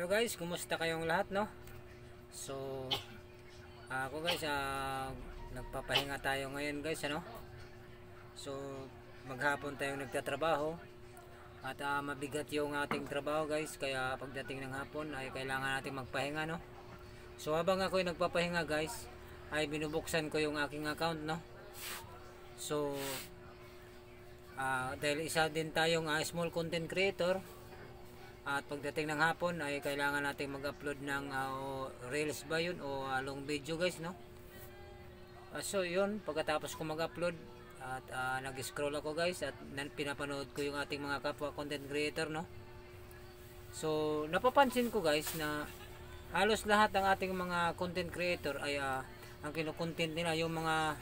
Hello guys, kumusta kayong lahat, no? So, ako guys, nagpapahinga tayo ngayon guys, ano? So, maghapon tayong nagtatrabaho at mabigat yung ating trabaho guys, kaya pagdating ng hapon ay kailangan nating magpahinga, no? So, habang ako ay nagpapahinga guys, ay binubuksan ko yung aking account, no? So, dahil isa din tayong small content creator, at pagdating ng hapon ay kailangan natin mag-upload ng reels ba yun o long video guys, no? So yun, pagkatapos ko mag-upload at nag-scroll ako guys at pinapanood ko yung ating mga kapwa content creator, no? So napapansin ko guys na halos lahat ng ating mga content creator ay ang kinukontent nila yung mga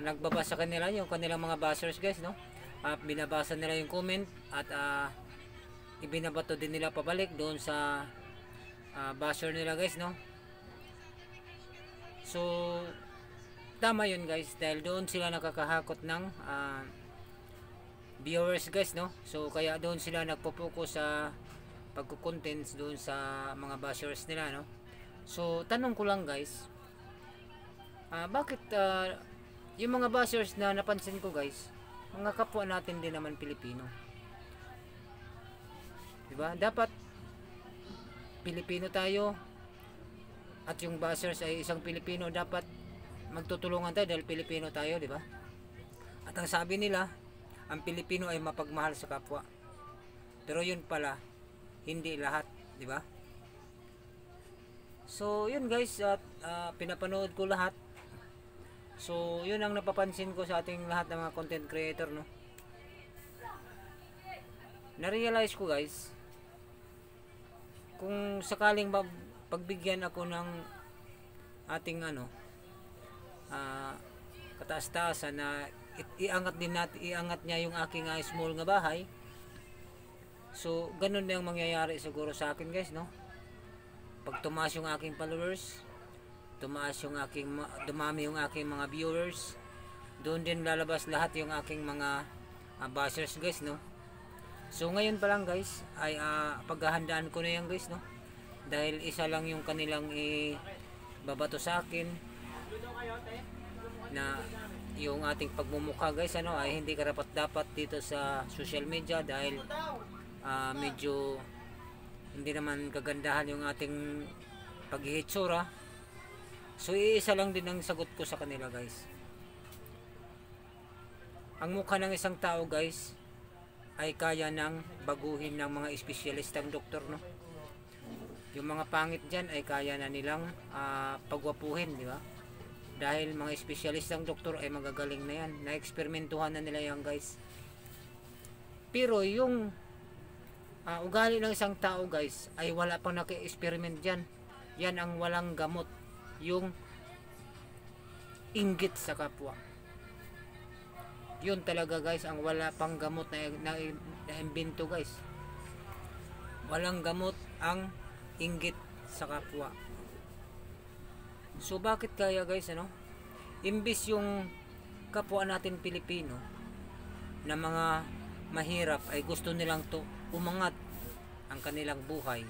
nagbabasa kanila, yung kanilang mga bashers guys, no? Binabasa nila yung comment at ibinabato din nila pabalik doon sa basher nila guys, no? So tama yun guys, dahil doon sila nakakahakot ng viewers guys, no? So kaya doon sila nagpo-focus sa pagko-contents doon sa mga bashers nila, no? So tanong ko lang guys, bakit yung mga bashers na napansin ko guys, mga kapwa natin din naman Pilipino, diba? Dapat Pilipino tayo at yung bashers ay isang Pilipino, dapat magtutulungan tayo dahil Pilipino tayo, diba? At ang sabi nila, ang Pilipino ay mapagmahal sa kapwa, pero yun pala hindi lahat, diba? So yun guys, at pinapanood ko lahat. So yun ang napapansin ko sa ating lahat ng mga content creator, no? Na-realize ko guys, kung sakaling pagbigyan ako ng ating kataas-taasan na iangat niya yung aking small nga bahay, so ganun na yung mangyayari siguro sa akin guys, no? Pag tumaas yung aking followers, dumami yung aking mga viewers, doon din lalabas lahat yung aking mga bashers guys, no? So ngayon pa lang guys ay paghahandaan ko na yan guys, no? Dahil isa lang yung kanilang babato sa akin na yung ating pagmumukha guys, ay hindi karapat dapat dito sa social media dahil medyo hindi naman kagandahan yung ating paghihitsura. So iisa lang din ang sagot ko sa kanila guys. Ang mukha ng isang tao guys ay kaya nang baguhin ng mga espesyalistang doktor, no? Yung mga pangit dyan ay kaya na nilang pagwapuhin, di ba? Dahil mga espesyalistang doktor ay magagaling na yan, na-eksperimentuhan na nila yan guys. Pero yung ugali ng isang tao guys ay wala pang naki-experiment dyan. Yan ang walang gamot, yung inggit sa kapwa. Yun talaga guys ang wala pang gamot na imbento guys. Walang gamot ang inggit sa kapwa. So bakit kaya guys, imbis yung kapwa natin Pilipino na mga mahirap ay gusto nilang umangat ang kanilang buhay,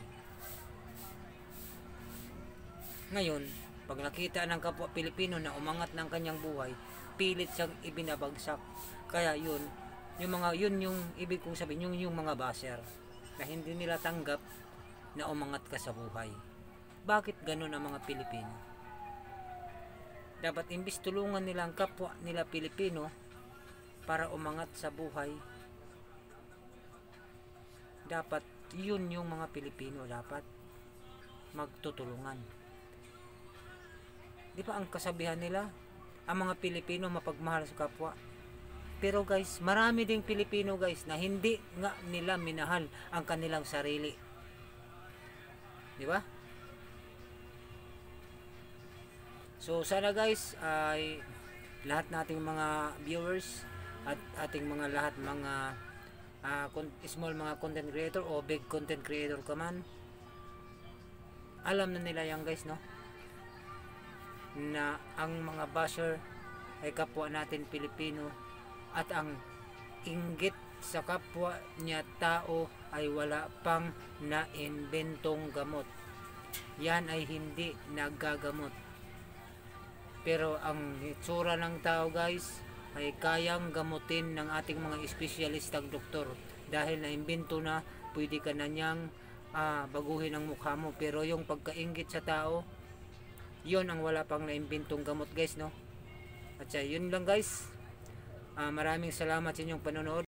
ngayon pag nakita ng kapwa Pilipino na umangat ng kanyang buhay, pilit siyang ibinabagsak. Kaya yun yung ibig kong sabihin, yung mga basher na hindi nila tanggap na umangat ka sa buhay. Bakit ganun ang mga Pilipino? Dapat imbis tulungan nila ang kapwa nila Pilipino para umangat sa buhay, dapat yun yung mga Pilipino dapat magtutulungan. Di ba ang kasabihan nila, ang mga Pilipino mapagmahal sa kapwa? Pero guys, marami ding Pilipino guys na hindi nga nila minahal ang kanilang sarili. Di ba? So sana guys ay lahat nating mga viewers at ating mga small mga content creator o big content creator ka man, alam na nila yan guys, no? Na ang mga basher ay kapwa natin Pilipino at ang inggit sa kapwa niya tao ay wala pang naimbentong gamot. Yan ay hindi naggagamot. Pero ang itsura ng tao guys ay kayang gamutin ng ating mga espesyalistang doktor. Dahil naimbento na, pwede ka na niyang baguhin ang mukha mo. Pero yung pagkaingit sa tao, yun ang wala pang naimbentong gamot guys, no? At yun lang guys. Maraming salamat sa inyong panonood.